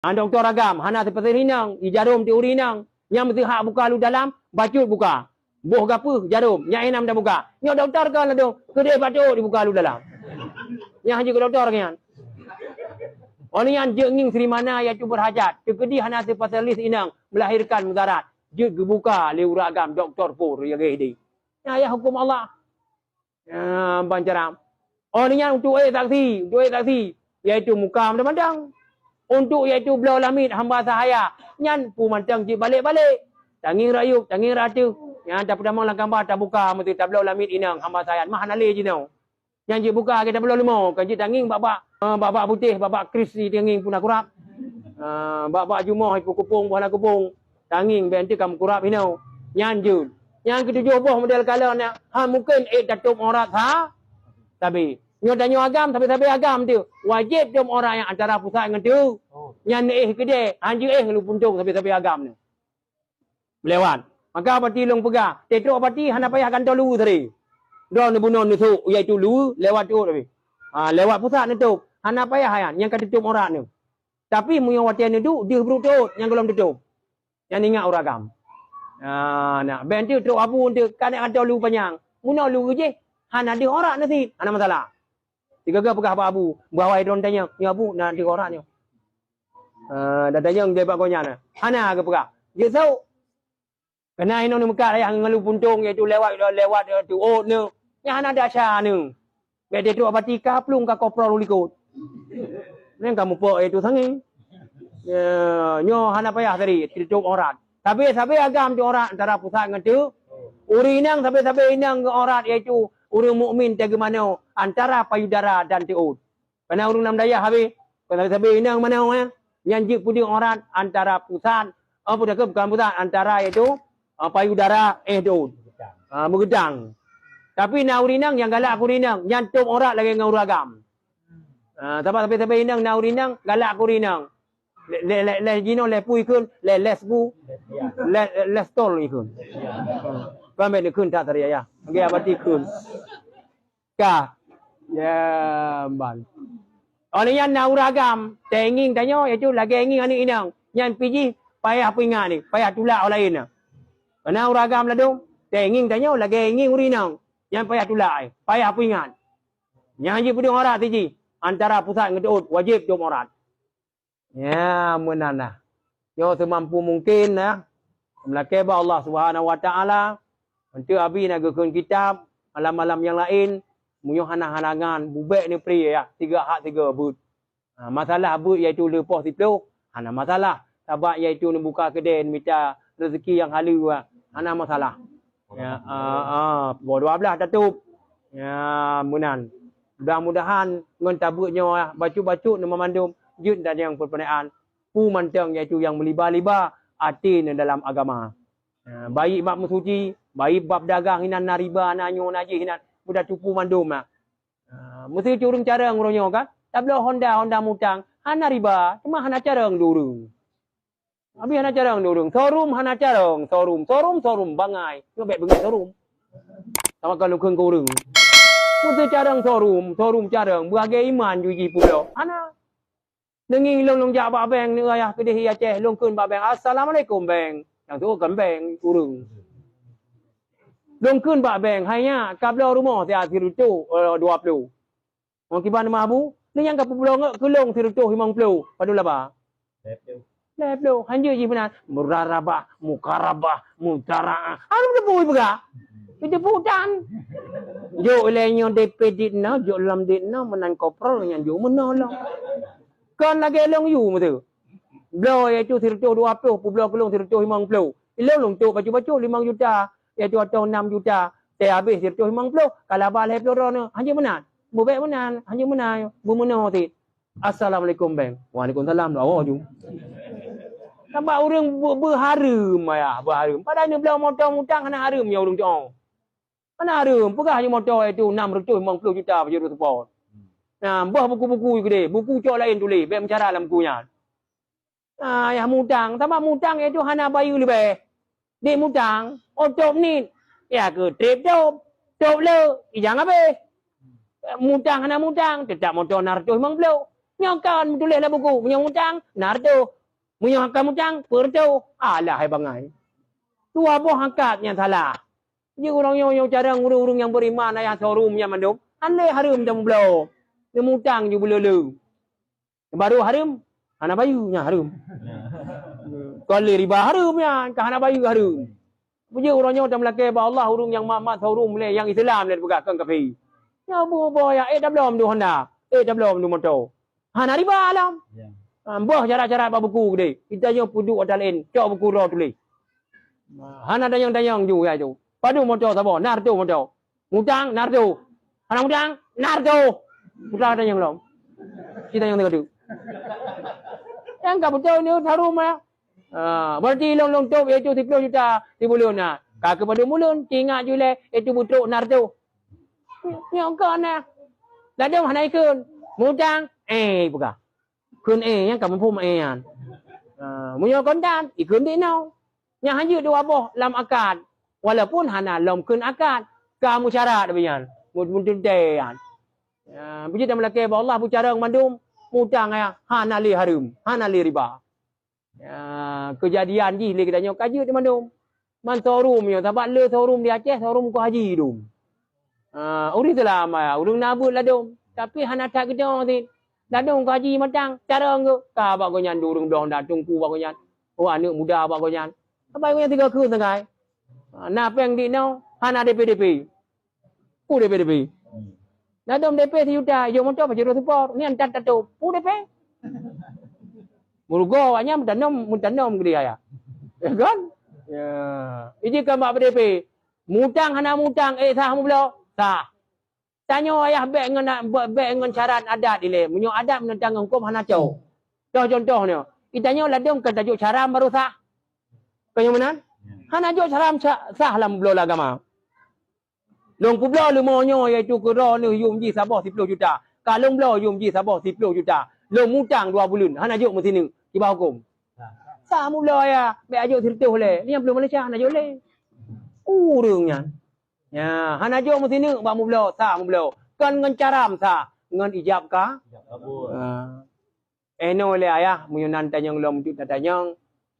Doktor agam, hana seperti rinang, jarum teori nang, yang mesti hak buka lu dalam, bacut buka. Boh gapu jarum, yang enam dah buka. Nyok doktor kan ada, kedai bacut dibuka lu dalam. Yang haji ke doktor kan. Orang yang jenging seri mana iaitu berhajat, kedai hana spesialis inang melahirkan mudarat. Je buka lewat agam doktor pur ya gede. Ya hukum Allah. Bancaram. Orang yang untuk saksi, iaitu muka mandang. Untuk iaitu belau lamit hamba sahaya. Nyan pu mantang je balik-balik. Tanging rayuk, tanging ratu. Yang tak pernah malang gambar tak buka mesti tak belau lamit inang hamba sahaya. Mah nale je tau. Yang je buka kita belau limo. Kan je tanging babak putih, babak kris si tanging pun kurap. Babak jumoh ipu kupung buah kupung. Tanging benti kamu kurap inau. Nyan je. Yang ketujuh boh model kala nak mungkin datuk orang ha. Tapi nyo dan nyo agam tapi agam tu wajib dom orang yang antara pusat dengan tu. Yang kedai anju lu puntung tapi agam ni. Melewat. Maka parti long pegah. Tetok parti hana payah kan lu tadi. Don bunon tu iaitu lu lewat tu tapi. Lewat pusat ni tu hana payah yang kata tutup orang ni. Tapi mu yang watian tu dia berutut yang belum tutup. Yang ingat orang agam. Nak ben tu tok abu tu kan ada lu panjang. Muno lu je. Hana di orang nanti. Hana masalah. Tiga pegah abu. Bawa idron tanya, ni abu nak di orang ni. Dah tanya dia pak konya na. Hana ke pegah. Dia tahu. Kena ino ni muka yang ngalu puntung iaitu lewat tu oh ni. Yang hana dasar ni. Biar dia tu abati kaplung ka koprol likut. Ni kamu pok itu sangi. Nyo hana payah tadi tutup orang. Tapi agam tu orang antara pusat dengan tu. Urinang sampai inang orang iaitu orang mukmin tega mana antara payudara dan tiud. Karena orang nam daya habis. Sampai inang mana yang jik puding orang antara pusat bukan pusat antara iaitu payudara tiud. Bergedang. Tapi na urinang yang galak urinang nyantum orang lagi dengan uragam. Sampai inang na urinang galak urinang. Le jino le pui kun le lesbu le stol ikun. Pamit ni kun tak tadi ya. Ngai abati kun. Ka. Ya ban. Orang yang nak uragam, tenging tanya iaitu lagi ingin ani inang. Yang piji payah pingat ni, payah tulak orang lain. Karena uragam lah dong. Tenging tanya lagi ingin urinang. Yang payah tulak ai, payah pingat. Yang haji pudung orang tiji antara pusat dengan wajib dom orang. Ya, menana. Yo semampu mungkin nah. Melakeba Allah Subhanahu Wa Taala. Untuk abi nak gukun kitab malam-malam yang lain munyo hana-hanangan bubek ni pri ya 3 hak 3 but. Masalah but iaitu lepas itu hana masalah. Sebab iaitu nak buka kedai minta rezeki yang halu hana masalah. Ya 12 tutup. Ya munan. Mudah-mudahan ngon tabutnya bacu-bacu nama mandum jud dan yang perpenaan pu mantang iaitu yang meliba-liba arti dalam agama. Baik bab suci, baik bab dagang hinan riba nanyo naji hinan budak tupu mandum mesti curung carang uronyo kan. Tak boleh Honda mutang hana riba, cuma hana carang durung. Abi hana carang durung. Showroom hana carang, showroom bangai. Yo bet bengai showroom. Sama kalau keung kurung. Mesti carang showroom carang bagai iman juji pulo. Hana Dengi long jak ba beng ni ayah kedih Aceh long kun ba beng assalamualaikum beng. Yang tu kan beng urung. Long kun ba beng hanya kabla rumah dia sirutu 20. Orang kiban mabu ni yang kapu pulau ke long sirutu 50. Padahal apa? Leplo. Hanya ji benar murarabah, mukarabah, mutara. Anu debu bega. Itu putan. Jo lenyo DP ditna, jo lam ditna menan koprol yang jo menolong. Kan lagi long you betul. Blow iaitu sirto 20, pulau kelong sirto 50. Ilong long tu baju-baju 5 juta, iaitu atau 6 juta. Teh habis sirto 50, kalau balik peloro hanya menan. Bubek menan, hanya menan, bu meno ti. Assalamualaikum bang. Waalaikumsalam. Awak ju. Nampak orang berharum ya, berharum. Padahal ni belau motor mutang hana harum ya orang tu. Hana harum, pegah je motor itu 650 juta baju support. Nah, buah buku-buku gede, buku cok lain tulis, biar mencara dalam bukunya. Yang mutang, sama mutang itu hana bayu lebih. Dia mutang, otok ni, ya ke trip top le, ijang apa? Mutang hana mutang, tetap motor narto 50. Nyokan tulislah buku, punya hutang, nardo. Punya hakam hutang, perdo. Alah hai bangai. Tu apa hakatnya salah. Jadi orang yang cara urung yang beriman yang sorum yang mandum. Anda harum jamu belau. Dia hutang je belu. Baru harum, anak bayunya harum. Kalau riba harum ya, kahana bayu harum. Puji orangnya macam lelaki Allah urung yang mak sorum le, yang Islam le bukan kafir. Ya bu ya dah belum tu Honda. Dah belum tu motor. Hana riba alam. Buah cara-cara apa buku gede. Kita yang puduk ada lain. Cok buku roh tulis. Hana dayang-dayang ju ya tu. Padu motor sabo, nardo motor. Mutang nardo. Hana mutang nardo. Putra dayang belum. Kita yang tengok tu. Yang tak betul ni harum ya. Berarti long top itu 10 juta di bulan nah. Kak kepada mulun tinggal jule itu butruk nardo. Yang kan nah. Ladang hana ikun. Mutang bukan. Kun yang kamu pun kan. Munyo kondan ikun di nau. Yang hanya dua boh lam akad. Walaupun hana lam kun akad. Kamu syarat bayan. Mungkin dayan. Puji dan melaki Allah bicara mandum mutang ya hana li harum, hana li riba. Kejadian di kita nyok kaji di mandum. Man sorum yo sebab le sorum di Aceh sorum ko haji dum. Uri selama urung nabut ladum. Tapi hana tak kita ni. Ladung kaji matang cara ngeu ka ba go nyan durung dong da tungku ba go nyan. Oh anak muda ba go nyan. Apa go nyan 3 ku sangai. Na peng di nau hana DPDP. Ku DPDP. Ladung DP juta yo motor pajero support ni antat tato. Ku DP. Murugo anya mutanom gede ya. Ya kan? Ya. Iji ka mak DP. Mutang hana mutang sah mu belo. Sah. Tanya ayah baik dengan syarat adat ile. Munyo adat menentang hukum hana cau. Contohnya, itanya ladung ke tajuk syaram baru sah. Kaya mana? Hana jo syaram sah lam belo agama. Long ku belo lumonyo iaitu kero ni yum ji sabah 10 juta. Kalau belo yum ji sabah 10 juta. Long mutang 2 bulan. Hana jo mesti ni tiba hukum. Sah mu belo ya, baik ajo tirtih le. Ni yang belum Malaysia hana jo le. Urungnya. Ya, hana jo mesti ni ba mu belo, sah mu belo. Kan ngan caram sah, ngan ijab ka? Ijab kabul. Eno le ayah muyunan tanyang lom tu tanyang.